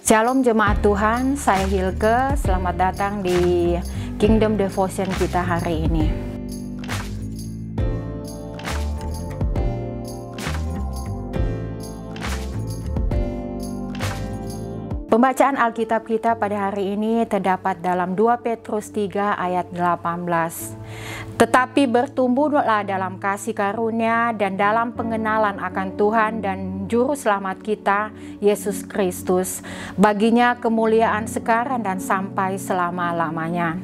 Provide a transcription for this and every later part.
Shalom jemaat Tuhan, saya Hilke. Selamat datang di Kingdom Devotion kita hari ini. Pembacaan Alkitab kita pada hari ini terdapat dalam 2 Petrus 3 ayat 18. Tetapi bertumbuhlah dalam kasih karunia dan dalam pengenalan akan Tuhan dan Juru Selamat kita, Yesus Kristus. Baginya kemuliaan sekarang dan sampai selama-lamanya.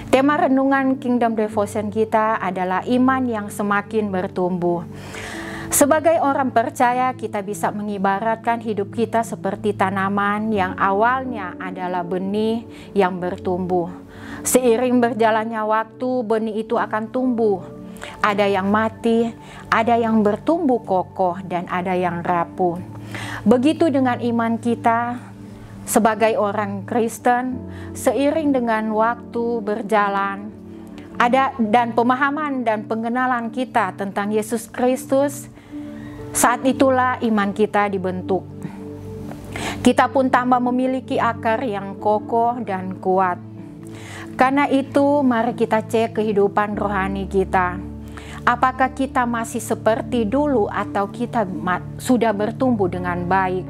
Tema renungan Kingdom Devotion kita adalah iman yang semakin bertumbuh. Sebagai orang percaya, kita bisa mengibaratkan hidup kita seperti tanaman yang awalnya adalah benih yang bertumbuh. Seiring berjalannya waktu, benih itu akan tumbuh. Ada yang mati, ada yang bertumbuh kokoh, dan ada yang rapuh. Begitu dengan iman kita sebagai orang Kristen, seiring dengan waktu berjalan, dan pemahaman dan pengenalan kita tentang Yesus Kristus, saat itulah iman kita dibentuk. Kita pun tambah memiliki akar yang kokoh dan kuat. Karena itu, mari kita cek kehidupan rohani kita. Apakah kita masih seperti dulu atau kita sudah bertumbuh dengan baik?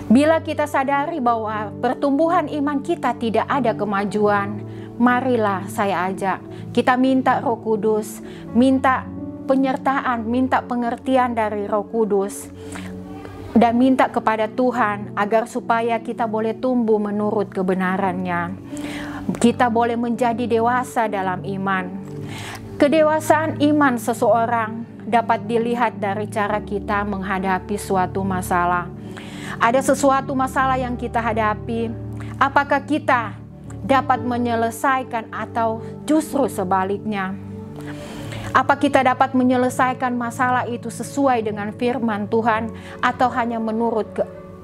Bila kita sadari bahwa pertumbuhan iman kita tidak ada kemajuan, marilah saya ajak kita minta Roh Kudus, minta penyertaan, minta pengertian dari Roh Kudus, dan minta kepada Tuhan agar supaya kita boleh tumbuh menurut kebenarannya. Kita boleh menjadi dewasa dalam iman. Kedewasaan iman seseorang dapat dilihat dari cara kita menghadapi suatu masalah. Ada sesuatu masalah yang kita hadapi, apakah kita dapat menyelesaikan atau justru sebaliknya? Apa kita dapat menyelesaikan masalah itu sesuai dengan firman Tuhan atau hanya menurut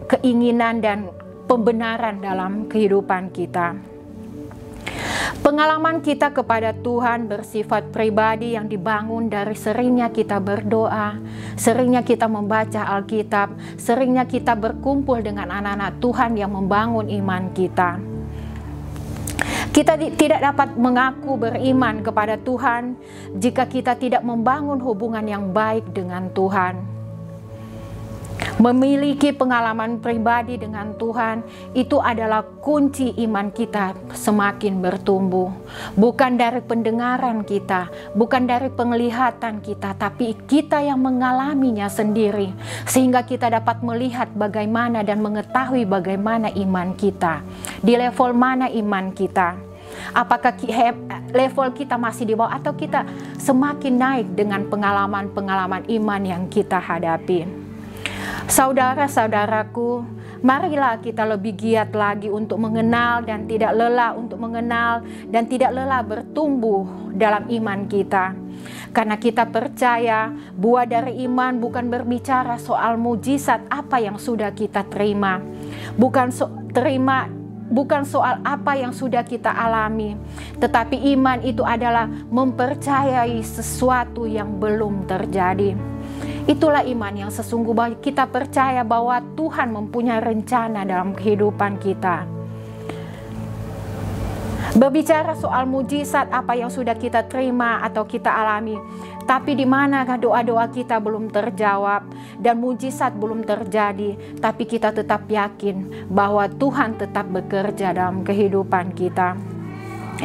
keinginan dan pembenaran dalam kehidupan kita? Pengalaman kita kepada Tuhan bersifat pribadi yang dibangun dari seringnya kita berdoa, seringnya kita membaca Alkitab, seringnya kita berkumpul dengan anak-anak Tuhan yang membangun iman kita. Kita tidak dapat mengaku beriman kepada Tuhan jika kita tidak membangun hubungan yang baik dengan Tuhan. Memiliki pengalaman pribadi dengan Tuhan itu adalah kunci iman kita semakin bertumbuh. Bukan dari pendengaran kita, bukan dari penglihatan kita, tapi kita yang mengalaminya sendiri. Sehingga kita dapat melihat bagaimana dan mengetahui bagaimana iman kita. Di level mana iman kita. Apakah level kita masih di bawah atau kita semakin naik dengan pengalaman-pengalaman iman yang kita hadapi. Saudara-saudaraku, marilah kita lebih giat lagi untuk mengenal dan tidak lelah untuk mengenal dan tidak lelah bertumbuh dalam iman kita. Karena kita percaya buah dari iman bukan berbicara soal mujizat apa yang sudah kita terima. Bukan soal apa yang sudah kita alami, tetapi iman itu adalah mempercayai sesuatu yang belum terjadi. Itulah iman yang sesungguhnya. Kita percaya bahwa Tuhan mempunyai rencana dalam kehidupan kita. Berbicara soal mujizat apa yang sudah kita terima atau kita alami, tapi di manakah doa-doa kita belum terjawab dan mujizat belum terjadi, tapi kita tetap yakin bahwa Tuhan tetap bekerja dalam kehidupan kita.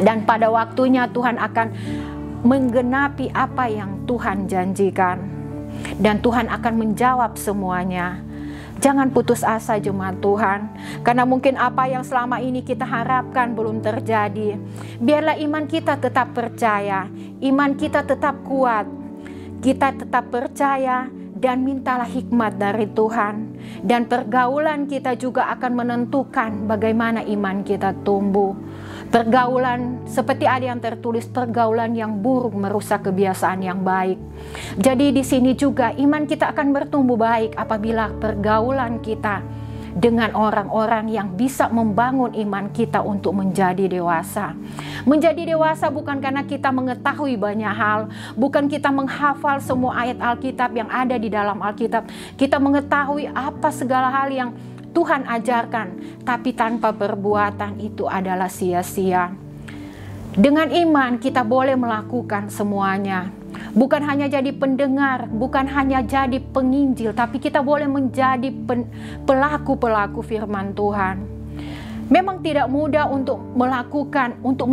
Dan pada waktunya Tuhan akan menggenapi apa yang Tuhan janjikan. Dan Tuhan akan menjawab semuanya. Jangan putus asa jemaat Tuhan, karena mungkin apa yang selama ini kita harapkan belum terjadi. Biarlah iman kita tetap percaya, iman kita tetap kuat. Kita tetap percaya dan mintalah hikmat dari Tuhan. Dan pergaulan kita juga akan menentukan bagaimana iman kita tumbuh. Pergaulan, seperti ada yang tertulis, pergaulan yang buruk merusak kebiasaan yang baik. Jadi di sini juga iman kita akan bertumbuh baik apabila pergaulan kita dengan orang-orang yang bisa membangun iman kita untuk menjadi dewasa. Menjadi dewasa bukan karena kita mengetahui banyak hal, bukan kita menghafal semua ayat Alkitab yang ada di dalam Alkitab. Kita mengetahui apa segala hal yang Tuhan ajarkan, tapi tanpa perbuatan itu adalah sia-sia. Dengan iman kita boleh melakukan semuanya. Bukan hanya jadi pendengar, bukan hanya jadi penginjil, tapi kita boleh menjadi pelaku-pelaku firman Tuhan. Memang tidak mudah untuk melakukan, untuk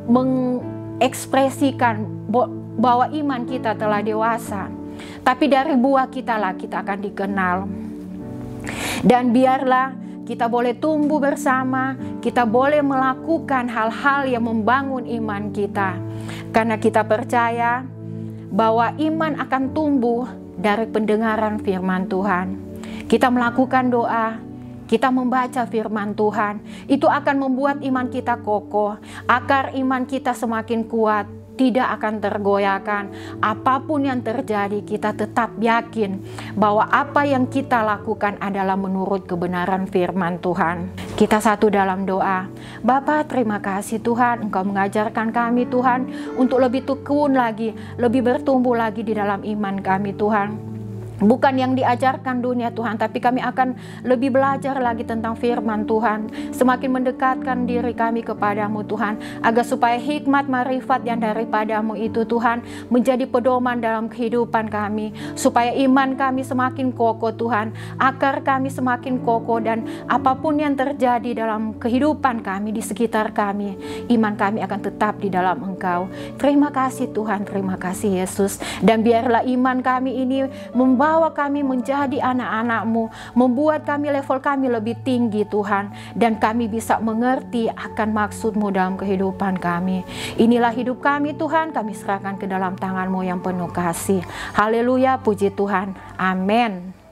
mengekspresikan bahwa iman kita telah dewasa. Tapi dari buah kita lah kita akan dikenal. Dan biarlah kita boleh tumbuh bersama, kita boleh melakukan hal-hal yang membangun iman kita. Karena kita percaya bahwa iman akan tumbuh dari pendengaran firman Tuhan. Kita melakukan doa, kita membaca firman Tuhan, itu akan membuat iman kita kokoh, akar iman kita semakin kuat, tidak akan tergoyahkan. Apapun yang terjadi, kita tetap yakin bahwa apa yang kita lakukan adalah menurut kebenaran firman Tuhan. Kita satu dalam doa. Bapa, terima kasih Tuhan, Engkau mengajarkan kami Tuhan untuk lebih tekun lagi, lebih bertumbuh lagi di dalam iman kami Tuhan. Bukan yang diajarkan dunia Tuhan, tapi kami akan lebih belajar lagi tentang firman Tuhan. Semakin mendekatkan diri kami kepadamu Tuhan, agar supaya hikmat marifat yang daripadamu itu Tuhan menjadi pedoman dalam kehidupan kami. Supaya iman kami semakin kokoh Tuhan, akar kami semakin kokoh, dan apapun yang terjadi dalam kehidupan kami, di sekitar kami, iman kami akan tetap di dalam Engkau. Terima kasih Tuhan, terima kasih Yesus. Dan biarlah iman kami ini membawa kami menjadi anak-anak-Mu, membuat kami level kami lebih tinggi Tuhan, dan kami bisa mengerti akan maksud-Mu dalam kehidupan kami. Inilah hidup kami Tuhan, kami serahkan ke dalam tangan-Mu yang penuh kasih. Haleluya, puji Tuhan, amin.